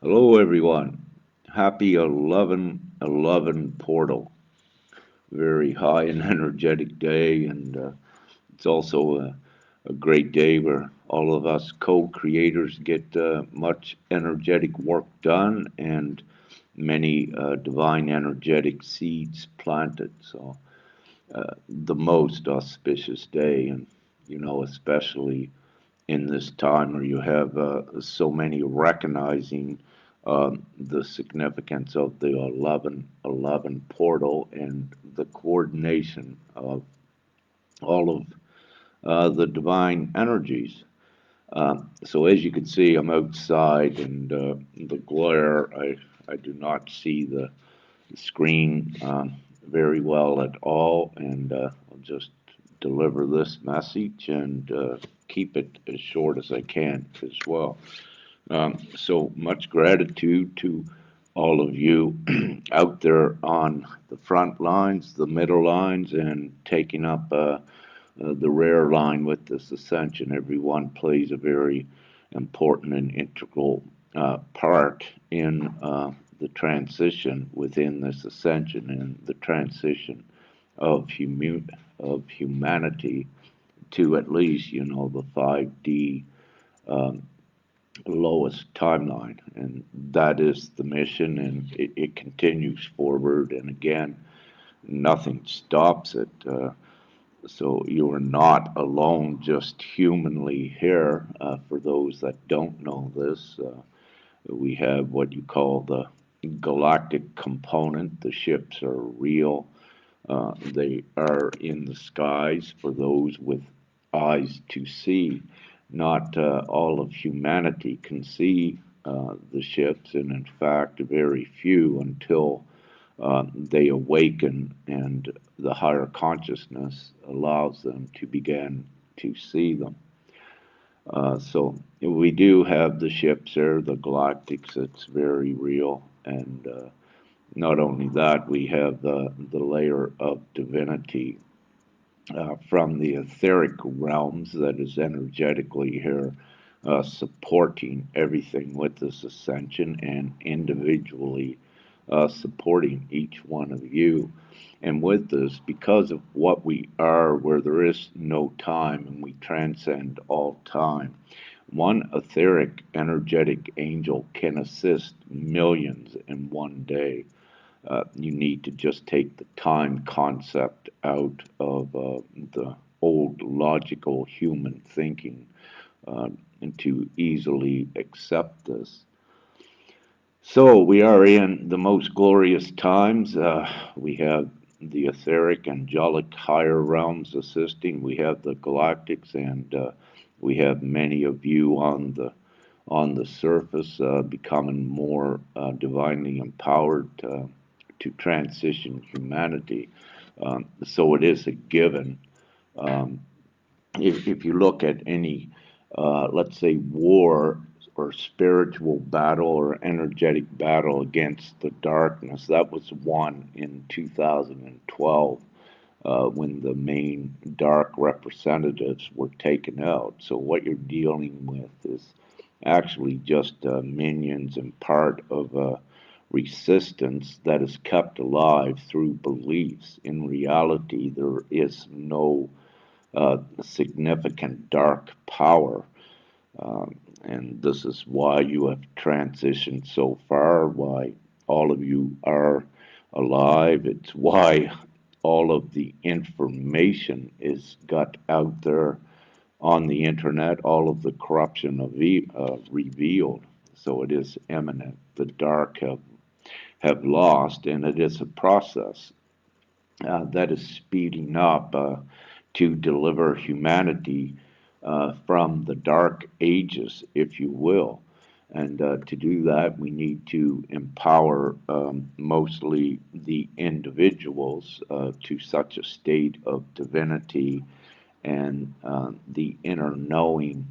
Hello, everyone. Happy 11/11 portal. Very high and energetic day, and it's also a great day where all of us co-creators get much energetic work done and many divine energetic seeds planted. So, the most auspicious day, and especially in this time where you have so many recognizing the significance of the 11/11 portal and the coordination of all of the divine energies. So as you can see, I'm outside, and the glare, I do not see the screen very well at all, and I'll just deliver this message and keep it as short as I can as well. So much gratitude to all of you out there on the front lines, the middle lines, and taking up the rare line with this ascension. Everyone plays a very important and integral part in the transition within this ascension and the transition of humanity to at least the 5D um, lowest timeline, and that is the mission, and it continues forward. And again, nothing stops it. So you are not alone, just humanly here. For those that don't know this, we have what you call the galactic component. The ships are real. They are in the skies for those with eyes to see. Not all of humanity can see the ships, and in fact, very few until they awaken and the higher consciousness allows them to begin to see them. So we do have the ships there, the galactics. It's very real, and not only that, we have the layer of divinity from the etheric realms that is energetically here supporting everything with this ascension and individually supporting each one of you. And with this, because of what we are, where there is no time and we transcend all time, one etheric energetic angel can assist millions in one day. You need to just take the time concept out of the old logical human thinking and to easily accept this. So we are in the most glorious times. We have the etheric, angelic, higher realms assisting. We have the galactics, and we have many of you on the surface becoming more divinely empowered to transition humanity. So it is a given. Um, if you look at any, let's say, war or spiritual battle or energetic battle against the darkness, that was won in 2012 when the main dark representatives were taken out. So what you're dealing with is actually just minions and part of a resistance that is kept alive through beliefs. In reality, there is no significant dark power. Um, and this is why you have transitioned so far, why all of you are alive. It's why all of the information is got out there on the internet, all of the corruption of revealed. So it is imminent. The dark have lost, and it is a process that is speeding up to deliver humanity from the dark ages, if you will. And to do that, we need to empower mostly the individuals to such a state of divinity and the inner knowing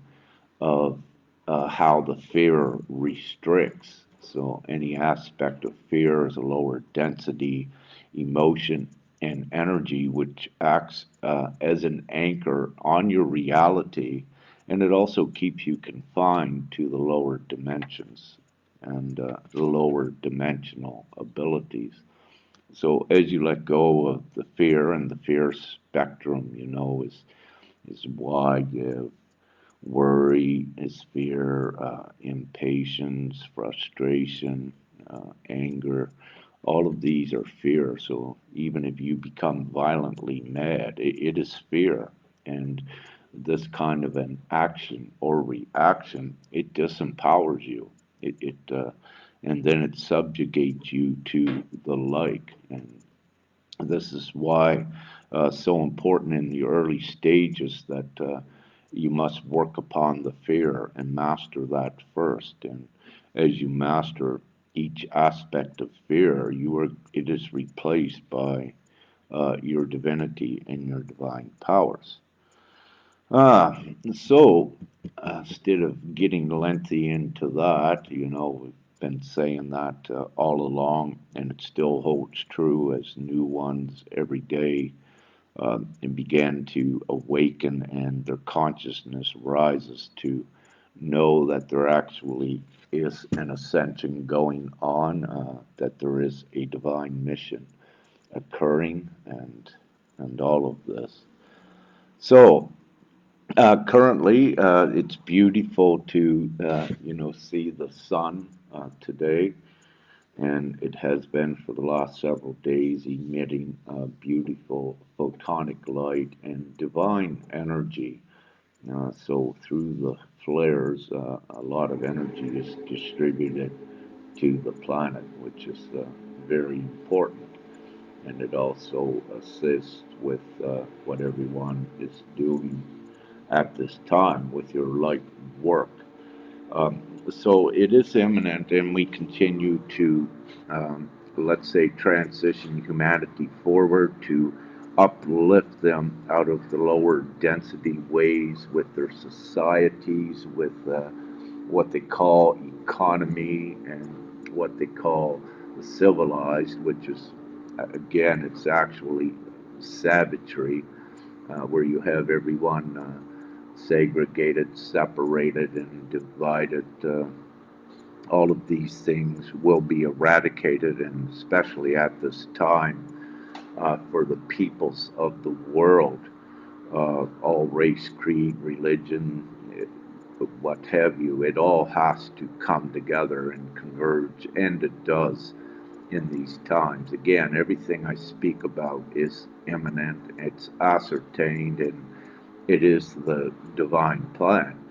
of how the fear restricts. So, any aspect of fear is a lower density emotion and energy which acts as an anchor on your reality, and it also keeps you confined to the lower dimensions. and lower dimensional abilities. So as you let go of the fear, and the fear spectrum, is wide. You have worry, is fear, impatience, frustration, anger. All of these are fear. So even if you become violently mad, it is fear. And this kind of an action or reaction, it disempowers you. And then it subjugates you to the like. And this is why so important in the early stages that you must work upon the fear and master that first. And as you master each aspect of fear, it is replaced by your divinity and your divine powers. Ah, so instead of getting lengthy into that, we've been saying that all along, and it still holds true as new ones every day and began to awaken and their consciousness rises to know that there actually is an ascension going on, that there is a divine mission occurring, and all of this. So currently, it's beautiful to see the sun today, and it has been for the last several days emitting beautiful photonic light and divine energy. So through the flares, a lot of energy is distributed to the planet, which is very important, and it also assists with what everyone is doing at this time with your light work. So it is imminent, and we continue to, let's say, transition humanity forward to uplift them out of the lower density ways with their societies, with what they call economy and what they call the civilized, which is, again, it's actually savagery, where you have everyone segregated, separated, and divided. All of these things will be eradicated, and especially at this time, for the peoples of the world, all race, creed, religion, what have you, it all has to come together and converge, and it does in these times. Again, everything I speak about is imminent, it's ascertained, and it is the divine plan.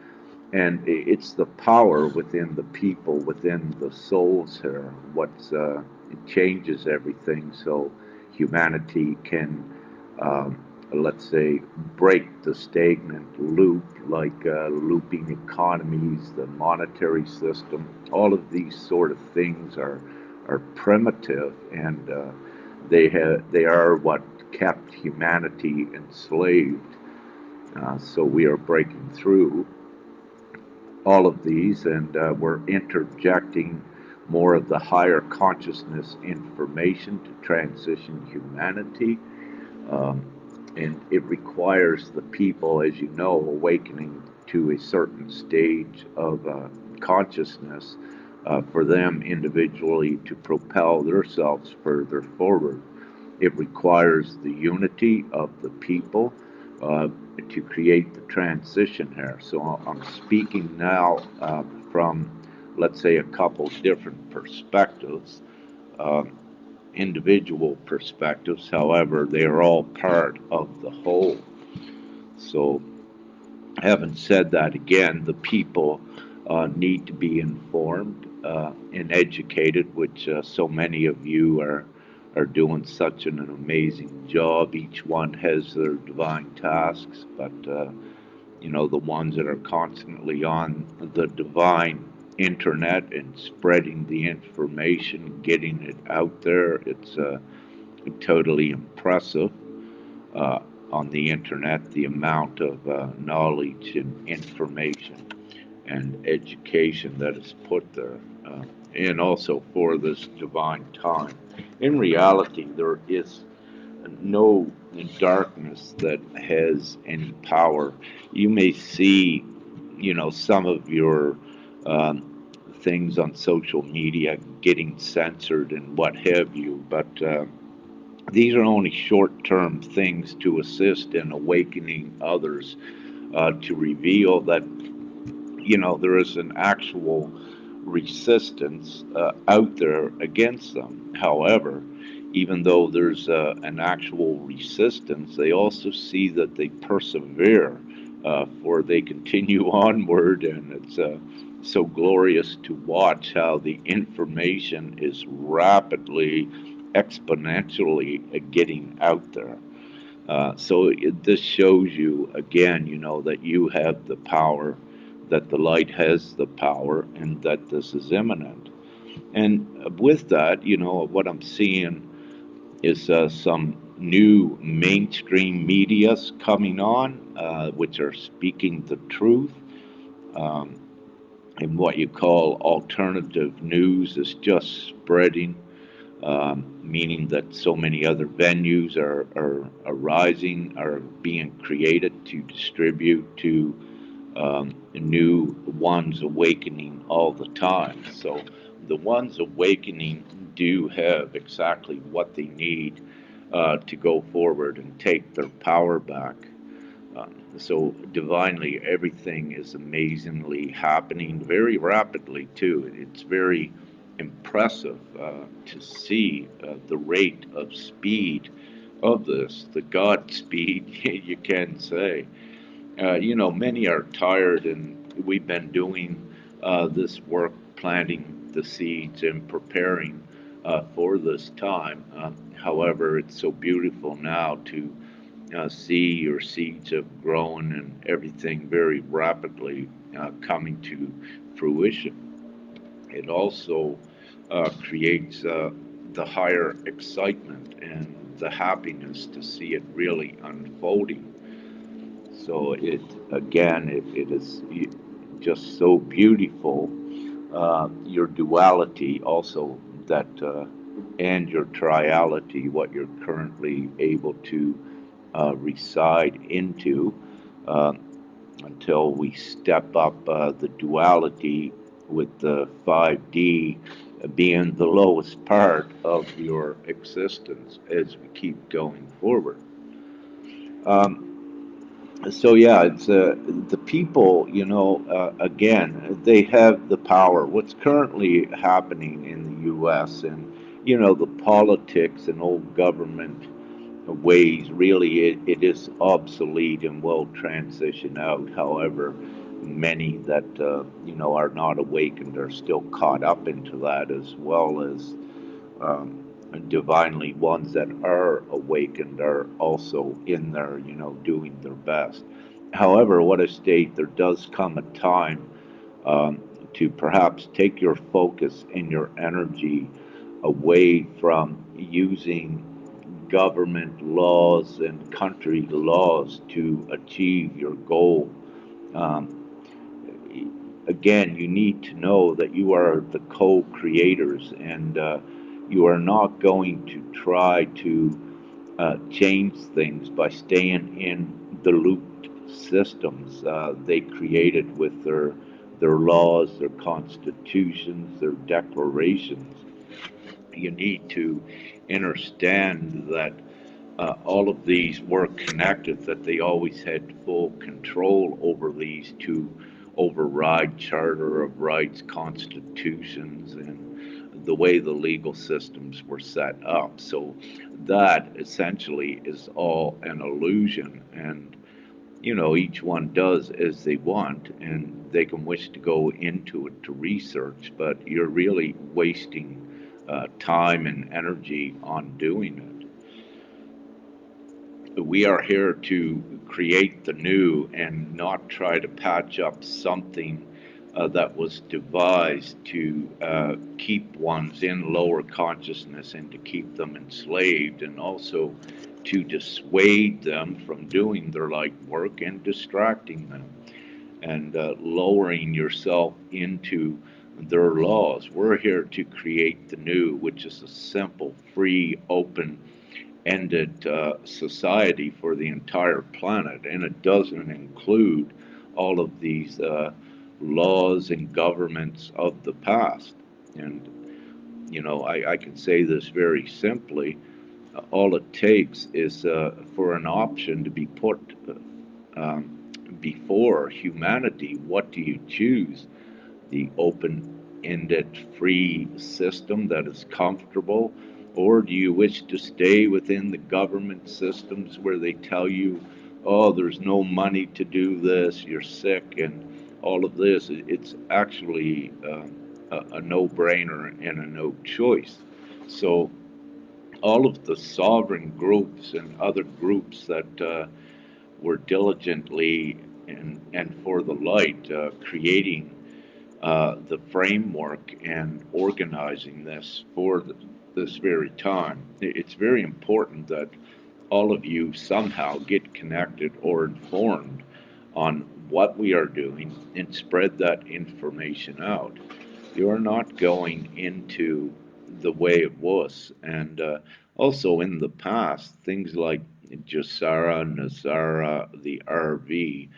And it's the power within the people, within the souls here, it changes everything so humanity can, let's say, break the stagnant loop, like looping economies, the monetary system. All of these sort of things are primitive, and they are what kept humanity enslaved. So we are breaking through all of these, and we're interjecting more of the higher consciousness information to transition humanity. Um, and it requires the people, as you know, awakening to a certain stage of consciousness for them individually to propel themselves further forward. It requires the unity of the people uh, to create the transition here. So I'm speaking now from, let's say, a couple different perspectives, uh, individual perspectives. However, they are all part of the whole. So, having said that, again, the people need to be informed and educated, which so many of you are doing such an amazing job. Each one has their divine tasks, but the ones that are constantly on the divine internet and spreading the information, getting it out there, it's totally impressive uh, on the internet, the amount of knowledge and information and education that is put there, and also for this divine time. In reality, there is no darkness that has any power. You may see, some of your um, things on social media getting censored and what have you, but these are only short-term things to assist in awakening others to reveal that there is an actual resistance out there against them. However, even though there's an actual resistance, they also see that they persevere, for they continue onward, and it's so glorious to watch how the information is rapidly, exponentially getting out there. This shows you again, that you have the power, that the light has the power, and that this is imminent. And with that, what I'm seeing is some new mainstream medias coming on, which are speaking the truth. Um, and what you call alternative news is just spreading, meaning that so many other venues are arising, are being created to distribute to new ones awakening all the time. So the ones awakening do have exactly what they need to go forward and take their power back. So divinely, everything is amazingly happening very rapidly too. It's very impressive to see the rate of speed of this, the God speed, you can say. Many are tired, and we've been doing this work, planting the seeds and preparing for this time. However, it's so beautiful now to see your seeds have grown and everything very rapidly coming to fruition. It also creates the higher excitement and the happiness to see it really unfolding. So it is just so beautiful. Your duality also that, and your triality, what you're currently able to reside into, uh, until we step up the duality with the 5D being the lowest part of your existence as we keep going forward. Um, so yeah, it's the people. Again, they have the power. What's currently happening in the U.S. and the politics and old government ways, really, it is obsolete and will transition out. However, many that are not awakened are still caught up into that, as well as um, divinely ones that are awakened are also in there, doing their best. However, what I state, there does come a time um, to perhaps take your focus and your energy away from using government laws and country laws to achieve your goal. Um, Again, you need to know that you are the co-creators, and you are not going to try to change things by staying in the looped systems they created with their laws, their constitutions, their declarations. You need to understand that all of these were connected, that they always had full control over these to override Charter of Rights, constitutions, and the way the legal systems were set up. So that essentially is all an illusion. And each one does as they want, and they can wish to go into it to research, but you're really wasting time and energy on doing it. We are here to create the new and not try to patch up something that was devised to keep ones in lower consciousness and to keep them enslaved, and also to dissuade them from doing their light work and distracting them and lowering yourself into their laws. We're here to create the new, which is a simple, free, open ended society for the entire planet, and it doesn't include all of these laws and governments of the past. And, I can say this very simply. All it takes is for an option to be put before humanity. What do you choose? The open-ended free system that is comfortable, or do you wish to stay within the government systems where they tell you, oh, there's no money to do this, you're sick, and all of this? It's actually a no-brainer and a no choice. So all of the sovereign groups and other groups that were diligently and for the light creating the framework and organizing this for this very time. It's very important that all of you somehow get connected or informed on what we are doing and spread that information out. You are not going into the way it was. And also in the past, things like Jasara, Nazara, the RV,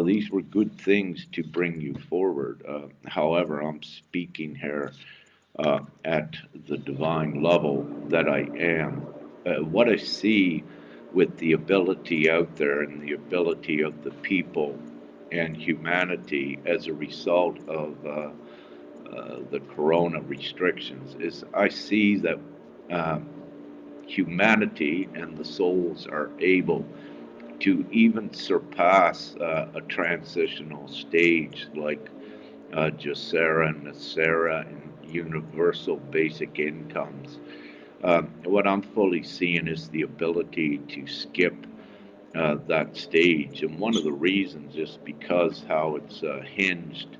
these were good things to bring you forward. However, I'm speaking here at the divine level that I am. What I see with the ability out there and the ability of the people and humanity as a result of the corona restrictions is I see that uh, humanity and the souls are able to even surpass a transitional stage like Jacera and Nacera and universal basic incomes. What I'm fully seeing is the ability to skip that stage, and one of the reasons is because how it's hinged,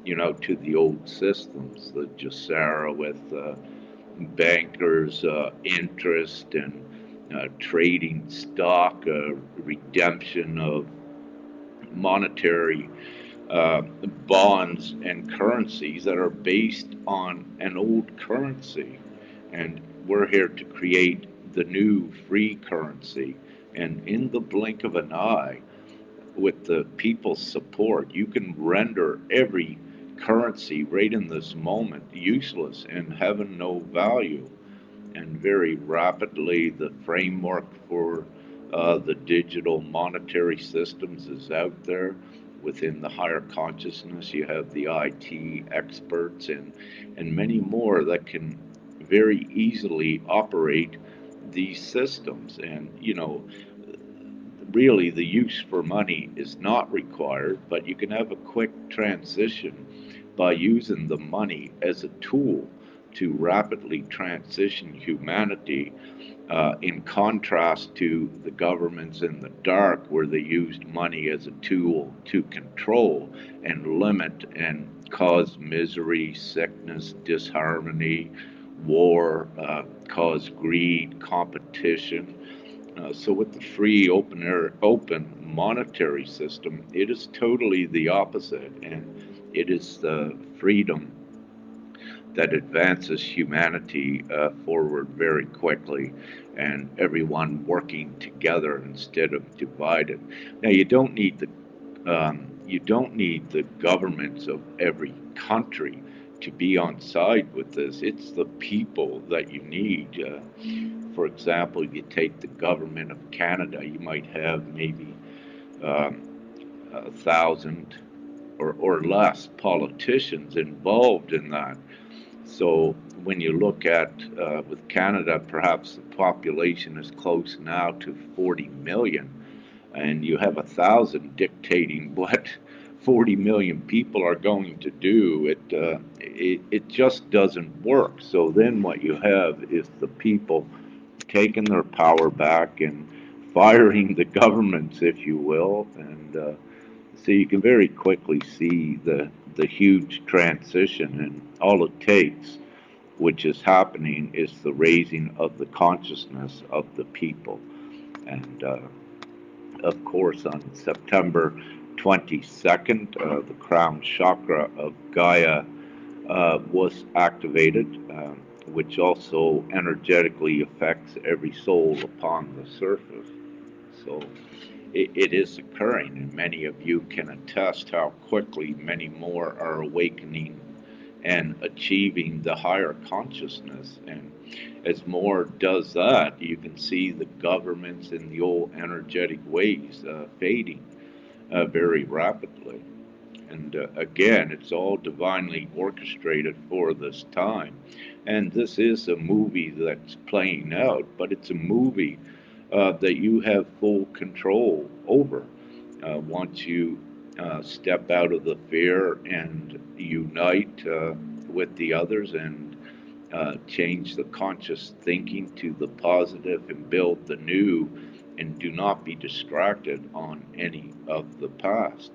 to the old systems, the Jacera with bankers' interest and trading stock, redemption of monetary bonds and currencies that are based on an old currency. And we're here to create the new free currency. And in the blink of an eye, with the people's support, you can render every currency right in this moment useless and having no value. And very rapidly, the framework for the digital monetary systems is out there. Within the higher consciousness, you have the IT experts and many more that can very easily operate these systems. And, really the use for money is not required, but you can have a quick transition by using the money as a tool to rapidly transition humanity, in contrast to the governments in the dark, where they used money as a tool to control and limit and cause misery, sickness, disharmony, war, cause greed, competition. So with the free open monetary system, it is totally the opposite, and it is the freedom that advances humanity forward very quickly, and everyone working together instead of divided. Now you don't need the governments of every country to be on side with this. It's the people that you need. For example, if you take the government of Canada, you might have maybe um, 1,000 or less politicians involved in that. So when you look at with Canada, perhaps the population is close now to 40 million, and you have 1,000 dictating what 40 million people are going to do. It just doesn't work. So then what you have is the people taking their power back and firing the governments, if you will, and so you can very quickly see the huge transition, and all it takes, which is happening, is the raising of the consciousness of the people. And of course, on September 22nd, the crown chakra of Gaia was activated, which also energetically affects every soul upon the surface. So it is occurring, and many of you can attest how quickly many more are awakening and achieving the higher consciousness. And as more does that, you can see the governments in the old energetic ways fading very rapidly. And again, it's all divinely orchestrated for this time. And this is a movie that's playing out, but it's a movie that you have full control over. Once you step out of the fear and unite with the others and change the conscious thinking to the positive and build the new, and do not be distracted on any of the past.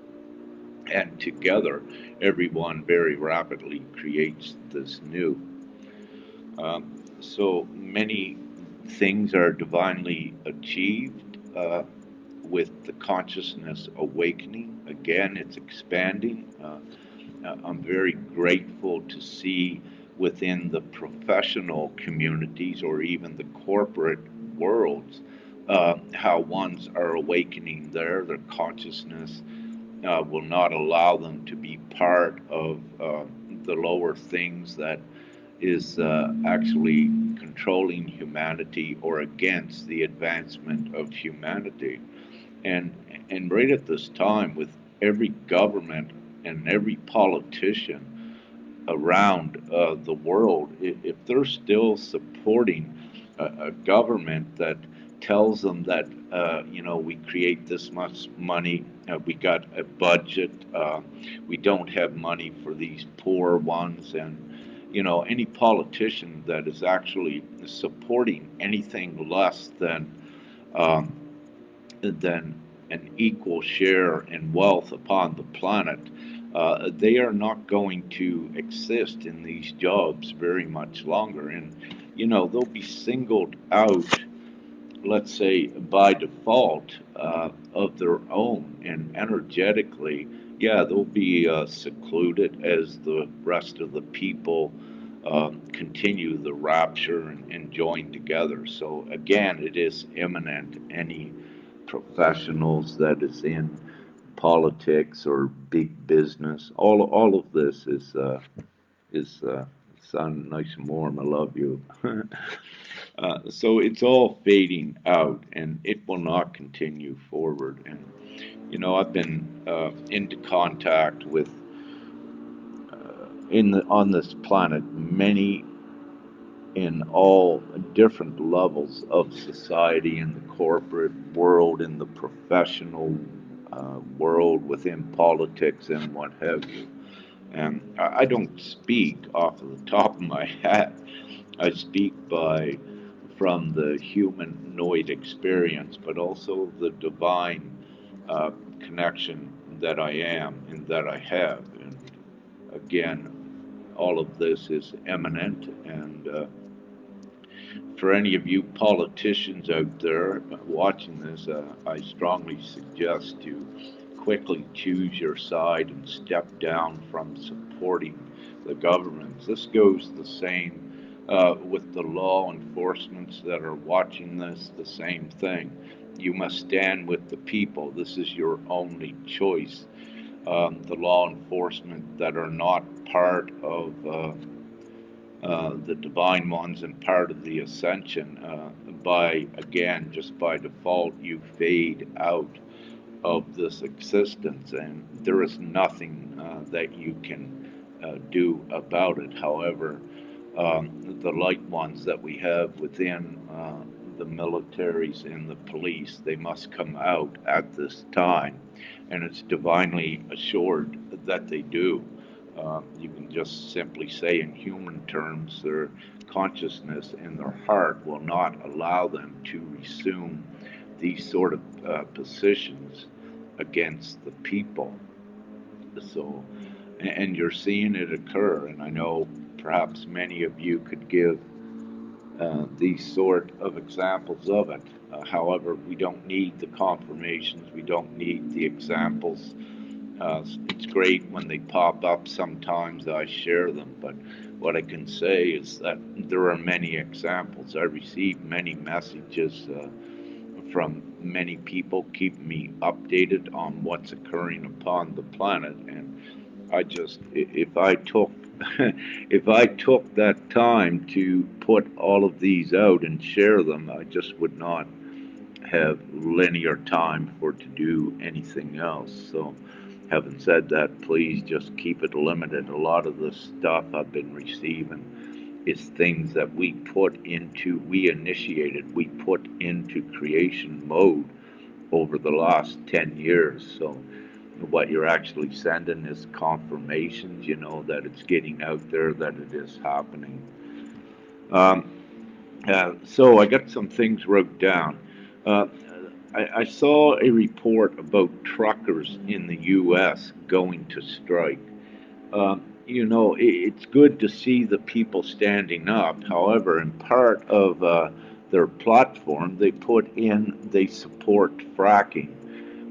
And together, everyone very rapidly creates this new. So many things are divinely achieved with the consciousness awakening. Again, it's expanding. I'm very grateful to see within the professional communities or even the corporate worlds how ones are awakening there. Their consciousness will not allow them to be part of the lower things that is actually controlling humanity or against the advancement of humanity. And and right at this time, with every government and every politician around the world, if they're still supporting a government that tells them that we create this much money, we got a budget, we don't have money for these poor ones, and any politician that is actually supporting anything less um, than an equal share in wealth upon the planet, they are not going to exist in these jobs very much longer. And, they'll be singled out, let's say, by default of their own. And energetically, yeah, they'll be secluded as the rest of the people continue the rapture and join together. So, again, it is imminent. Any professionals that is in politics or big business. All of this is son, nice and warm. I love you. So it's all fading out, and it will not continue forward. And I've been into contact with in on this planet many in all different levels of society, in the corporate world, in the professional world, within politics, and what have you. And I don't speak off of the top of my head. I speak from the humanoid experience, but also the divine connection that I am and that I have. And again, all of this is eminent, and for any of you politicians out there watching this, I strongly suggest you quickly choose your side and step down from supporting the governments. This goes the same with the law enforcements that are watching this, the same thing. You must stand with the people. This is your only choice. The law enforcement that are not part of the divine ones and part of the ascension, just by default, you fade out of this existence, and there is nothing that you can do about it. However, the light ones that we have within the militaries and the police, they must come out at this time, and it's divinely assured that they do. You can just simply say in human terms, their consciousness and their heart will not allow them to resume these sort of positions against the people. So, and you're seeing it occur, and I know perhaps many of you could give these sort of examples of it. However, we don't need the confirmations, we don't need the examples. It's great when they pop up sometimes, I share them, but what I can say is that there are many examples. I receive many messages from many people keep me updated on what's occurring upon the planet, and if I took if I took that time to put all of these out and share them, I just would not have linear time for to do anything else. So, having said that, please just keep it limited. A lot of the stuff I've been receiving is things that we initiated, we put into creation mode over the last 10 years. So, what you're actually sending is confirmations, that it's getting out there, that it is happening. Um, so I got some things wrote down. Uh, I saw a report about truckers in the U.S. going to strike. It's good to see the people standing up. However, in part of their platform, they support fracking.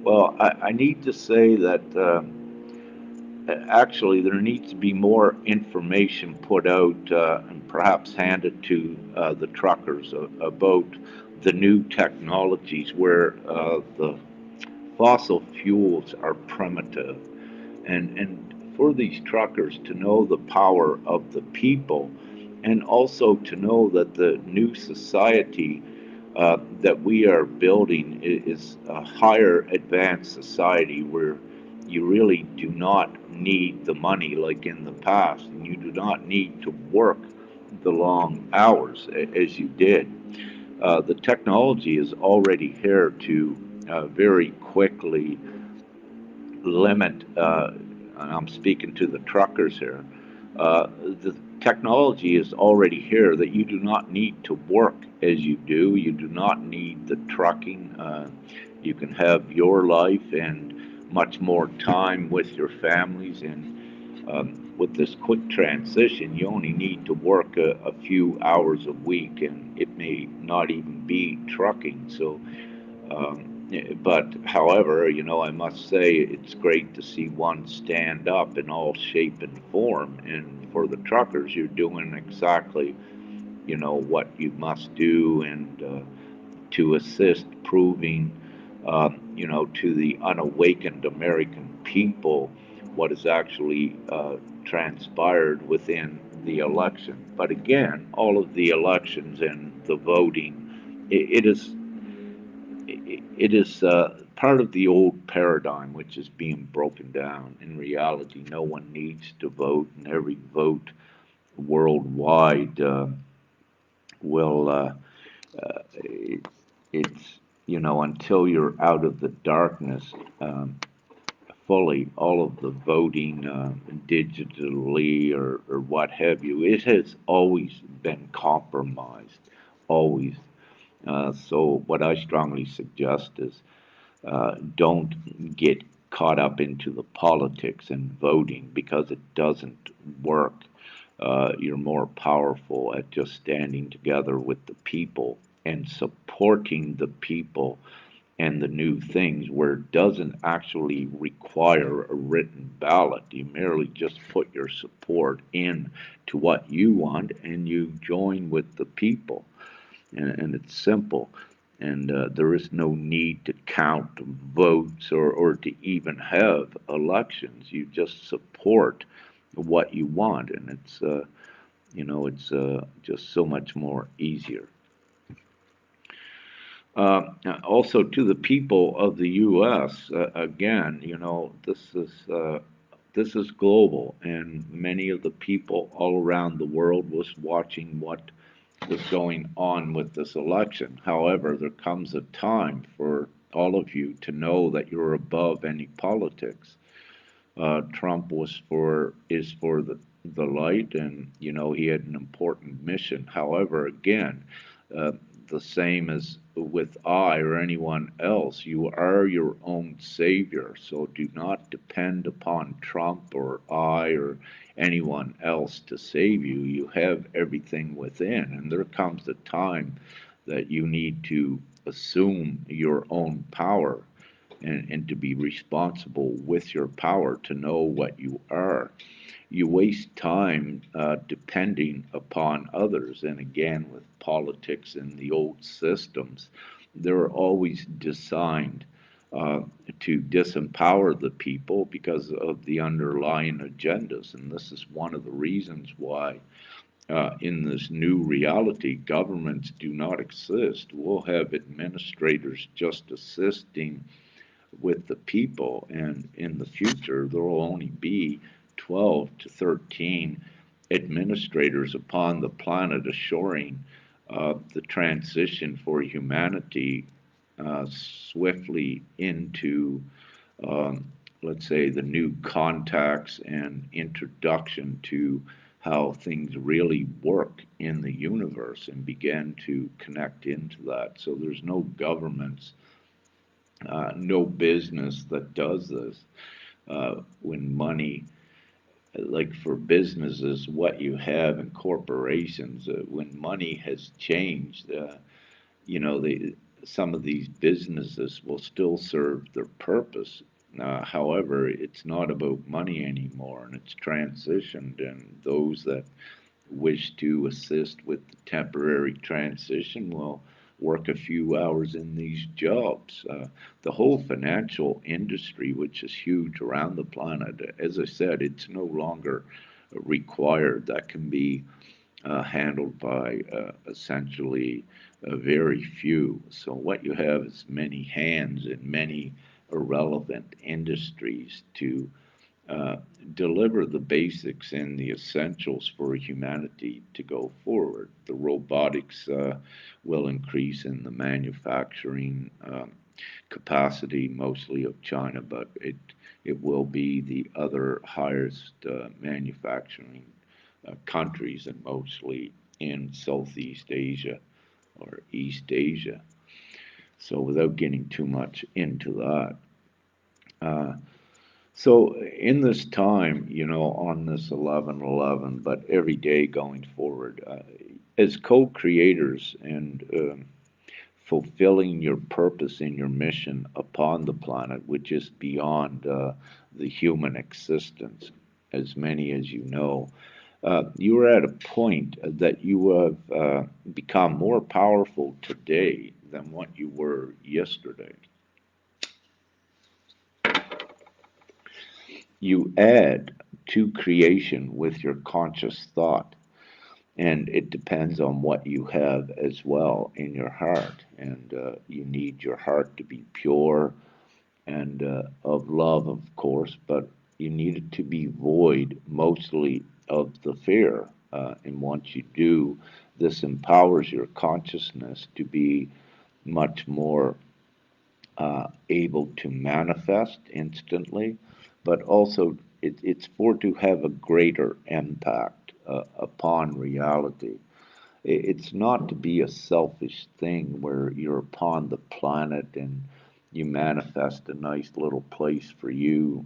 Well, I need to say that actually there needs to be more information put out and perhaps handed to the truckers about the new technologies where the fossil fuels are primitive, and for these truckers to know the power of the people, and also to know that the new society that we are building is a higher advanced society where you really do not need the money like in the past, and you do not need to work the long hours as you did. The technology is already here to very quickly limit, and I'm speaking to the truckers here, the technology is already here that you do not need to work as you do. You do not need the trucking. You can have your life and much more time with your families. And with this quick transition, you only need to work a few hours a week, and it may not even be trucking. So but however, I must say it's great to see one stand up in all shape and form. And for the truckers, you're doing exactly, what you must do, and to assist proving, to the unawakened American people what has actually transpired within the election. But again, all of the elections and the voting, it is part of the old paradigm which is being broken down. In reality, no one needs to vote, and every vote worldwide will. It's until you're out of the darkness fully, all of the voting digitally or what have you, it has always been compromised, always. So what I strongly suggest is don't get caught up into the politics and voting because it doesn't work. You're more powerful at just standing together with the people and supporting the people and the new things where it doesn't actually require a written ballot. You merely just put your support in to what you want and you join with the people, and it's simple. And there is no need to count votes or to even have elections. You just support what you want, and it's just so much more easier. Also, to the people of the U.S., again, this is global, and many of the people all around the world was watching what was going on with this election. However, there comes a time for all of you to know that you're above any politics. Trump is for the light, and he had an important mission. However, again, uh, the same as with I or anyone else, you are your own savior. So do not depend upon Trump or I or anyone else to save you. You have everything within, and there comes a time that you need to assume your own power, and to be responsible with your power, to know what you are. You waste time depending upon others, and again, with politics and the old systems, they're always designed uh, to disempower the people because of the underlying agendas. And this is one of the reasons why, in this new reality, governments do not exist. We'll have administrators just assisting with the people, and in the future, there will only be 12 to 13 administrators upon the planet assuring the transition for humanity swiftly into, um, let's say, the new contacts and introduction to how things really work in the universe and begin to connect into that. So there's no governments, no business that does this. When money, like for businesses, what you have in corporations, when money has changed, you know, some of these businesses will still serve their purpose. However, it's not about money anymore, and it's transitioned, and those that wish to assist with the temporary transition will work a few hours in these jobs. The whole financial industry, which is huge around the planet, as I said, it's no longer required. That can be handled by essentially very few. So what you have is many hands in many irrelevant industries to uh, deliver the basics and the essentials for humanity to go forward. The robotics will increase in the manufacturing capacity, mostly of China, but it will be the other highest manufacturing countries, and mostly in Southeast Asia or East Asia. So without getting too much into that. Uh, So in this time, you know, on this 11/11, but every day going forward, as co-creators and fulfilling your purpose and your mission upon the planet, which is beyond the human existence, as many as you know, you are at a point that you have become more powerful today than what you were yesterday. You add to creation with your conscious thought, and it depends on what you have as well in your heart. And you need your heart to be pure and of love, of course, but you need it to be void mostly of the fear. And once you do, this empowers your consciousness to be much more able to manifest instantly, but also it's for to have a greater impact upon reality. It's not to be a selfish thing where you're upon the planet and you manifest a nice little place for you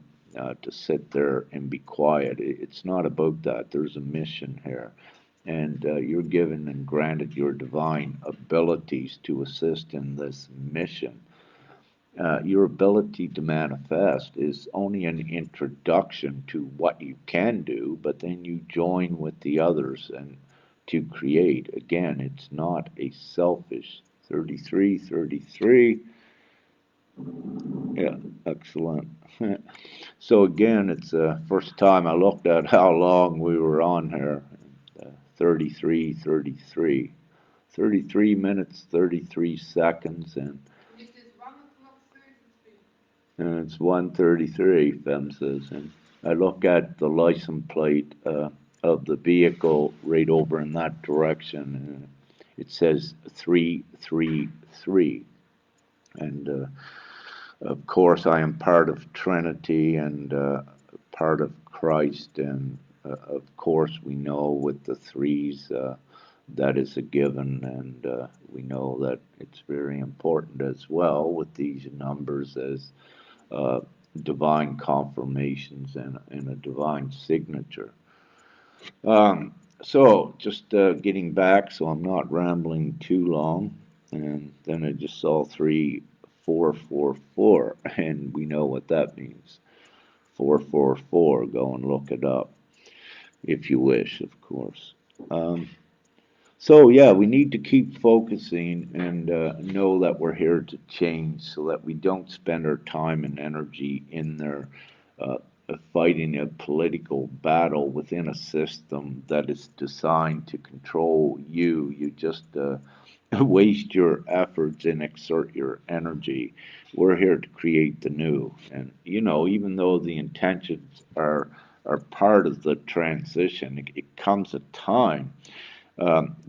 to sit there and be quiet. It's not about that. There's a mission here. And you're given and granted your divine abilities to assist in this mission. Your ability to manifest is only an introduction to what you can do, but then you join with the others and to create. Again, it's not a selfish 33, 33. Yeah, excellent. So again, it's the first time I looked at how long we were on here. 33, 33. 33 minutes, 33 seconds, and it's 133, Fem says. And I look at the license plate of the vehicle right over in that direction, and it says 333. And of course, I am part of Trinity and part of Christ. And of course, we know with the threes that is a given. And we know that it's very important as well with these numbers as uh, divine confirmations and a divine signature. So, just getting back, so I'm not rambling too long, and then I just saw 3444, and we know what that means. 444, go and look it up if you wish, of course. Um, So yeah, we need to keep focusing and know that we're here to change, so that we don't spend our time and energy in there uh, fighting a political battle within a system that is designed to control you. You just waste your efforts and exert your energy. We're here to create the new, and even though the intentions are part of the transition, it comes a time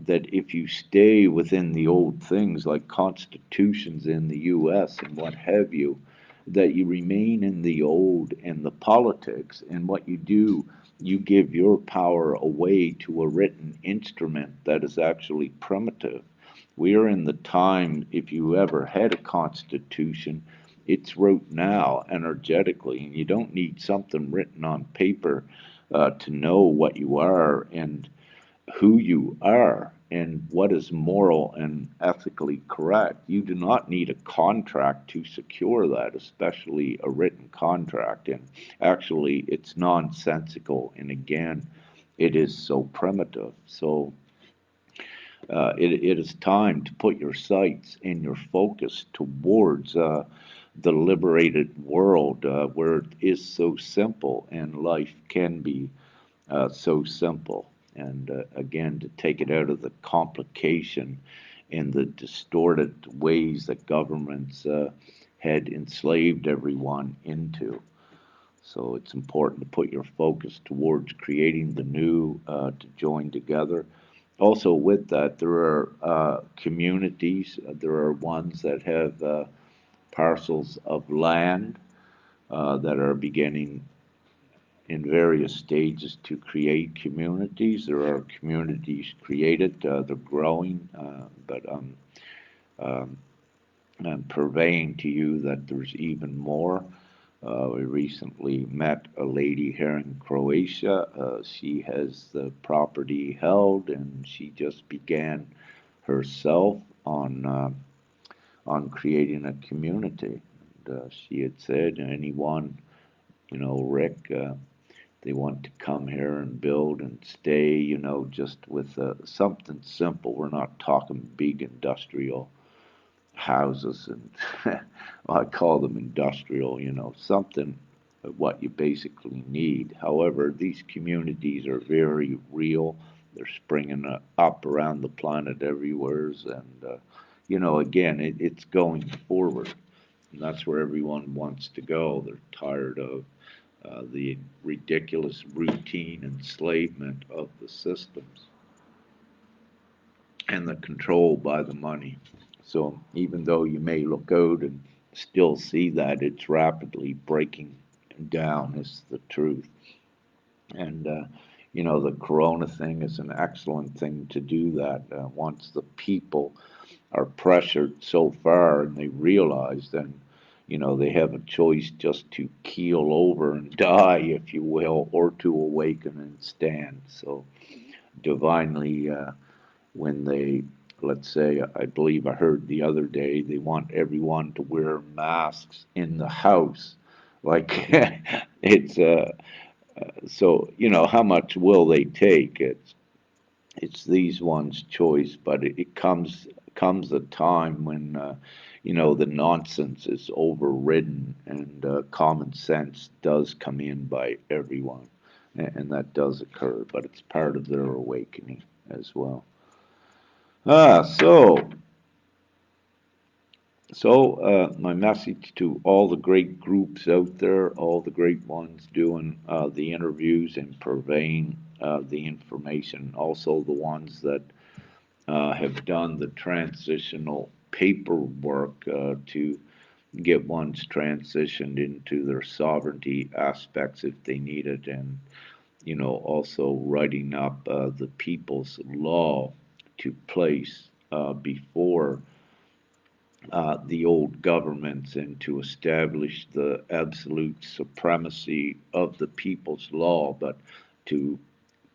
that if you stay within the old things like constitutions in the U.S. and what have you, that you remain in the old and the politics, and what you do, you give your power away to a written instrument that is actually primitive. We are in the time, if you ever had a constitution, it's wrote now energetically, and you don't need something written on paper to know what you are and who you are and what is moral and ethically correct. You do not need a contract to secure that, especially a written contract. And actually, it's nonsensical. And again, it is so primitive. So it is time to put your sights and your focus towards the liberated world where it is so simple and life can be so simple. And again, to take it out of the complication and the distorted ways that governments had enslaved everyone into. So it's important to put your focus towards creating the new, to join together. Also, with that, there are communities, there are ones that have parcels of land that are beginning in various stages to create communities. There are communities created, they're growing, but um, I'm purveying to you that there's even more. We recently met a lady here in Croatia. She has the property held, and she just began herself on creating a community. And, she had said, anyone, Rick, they want to come here and build and stay, just with something simple. We're not talking big industrial houses, and I call them industrial, something what you basically need. However, these communities are very real. They're springing up around the planet everywhere, and again, it's going forward, and that's where everyone wants to go. They're tired of the ridiculous routine enslavement of the systems and the control by the money. So even though you may look out and still see that, it's rapidly breaking down, is the truth. And the corona thing is an excellent thing to do that. Once the people are pressured so far and they realize, then they have a choice just to keel over and die, if you will, or to awaken and stand. So divinely, when they, let's say, I believe I heard the other day, they want everyone to wear masks in the house. Like it's so how much will they take? It's these ones' choice, but it comes a time when the nonsense is overridden, and common sense does come in by everyone, and that does occur, but it's part of their awakening as well. So my message to all the great groups out there, all the great ones doing the interviews and purveying the information, also the ones that have done the transitional paperwork to get ones transitioned into their sovereignty aspects if they need it, and also writing up the people's law to place before the old governments, and to establish the absolute supremacy of the people's law, but to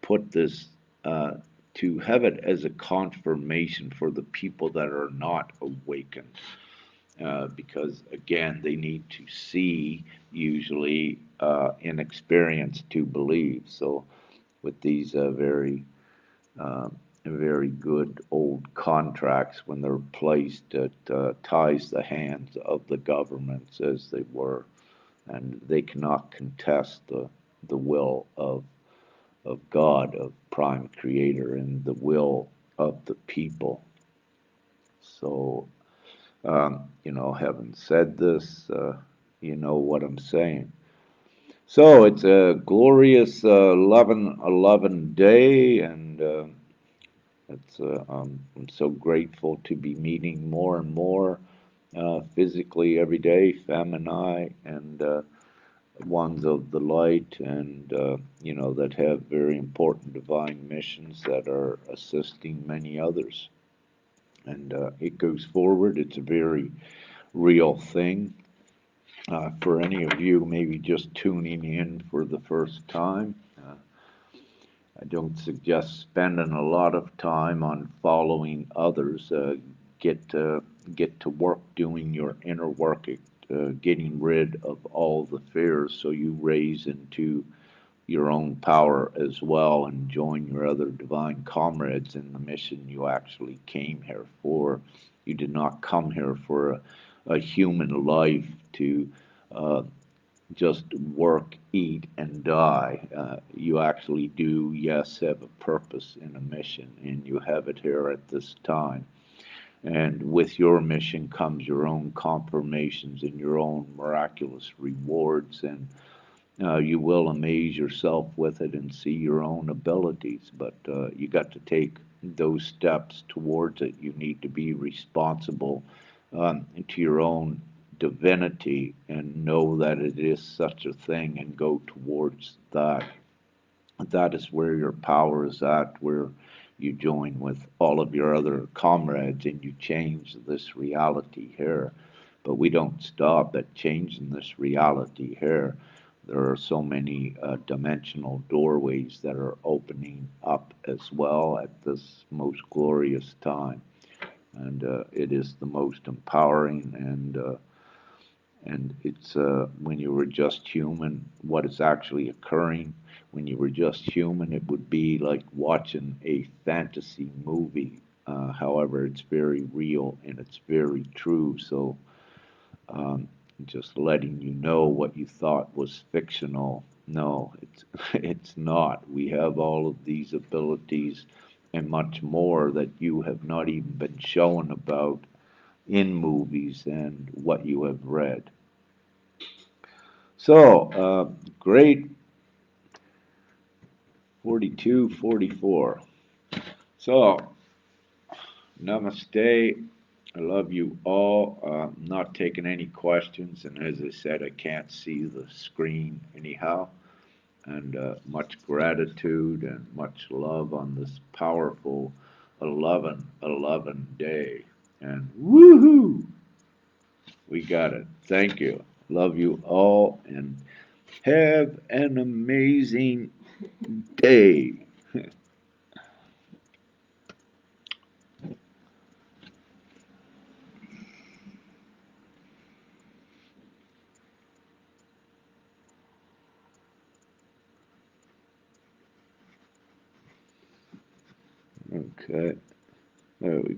put this, uh, to have it as a confirmation for the people that are not awakened. Because again, they need to see, usually, and experience to believe. So, with these very very good old contracts when they're placed. It ties the hands of the governments as they were, and they cannot contest the will of God, of Prime Creator, and the will of the people. So, having said this, you know what I'm saying. So it's a glorious 11/11 day, and I'm so grateful to be meeting more and more physically every day, Fem and I, and ones of the light, and that have very important divine missions that are assisting many others. And it goes forward. It's a very real thing. For any of you maybe just tuning in for the first time, I don't suggest spending a lot of time on following others. Get to work doing your inner work, getting rid of all the fears, so you raise into your own power as well and join your other divine comrades in the mission you actually came here for. You did not come here for a human life to uh, just work, eat, and die. You actually do, yes, have a purpose and a mission, and you have it here at this time. And with your mission comes your own confirmations and your own miraculous rewards, and you will amaze yourself with it and see your own abilities. But you got to take those steps towards it. You need to be responsible to your own divinity and know that it is such a thing and go towards that. That is where your power is at, where you join with all of your other comrades and you change this reality here. But we don't stop at changing this reality here. There are so many dimensional doorways that are opening up as well at this most glorious time. And it is the most empowering, and it's when you were just human, what is actually occurring. When you were just human, it would be like watching a fantasy movie. However, it's very real and it's very true. So, um, just letting you know what you thought was fictional. No, it's it's not. We have all of these abilities and much more that you have not even been shown about in movies and what you have read. So, great 42, 44. So, namaste. I love you all. I'm not taking any questions, and as I said, I can't see the screen anyhow. And much gratitude and much love on this powerful 11/11 day. And woohoo! We got it. Thank you. Love you all, and have an amazing day. Okay. There we go.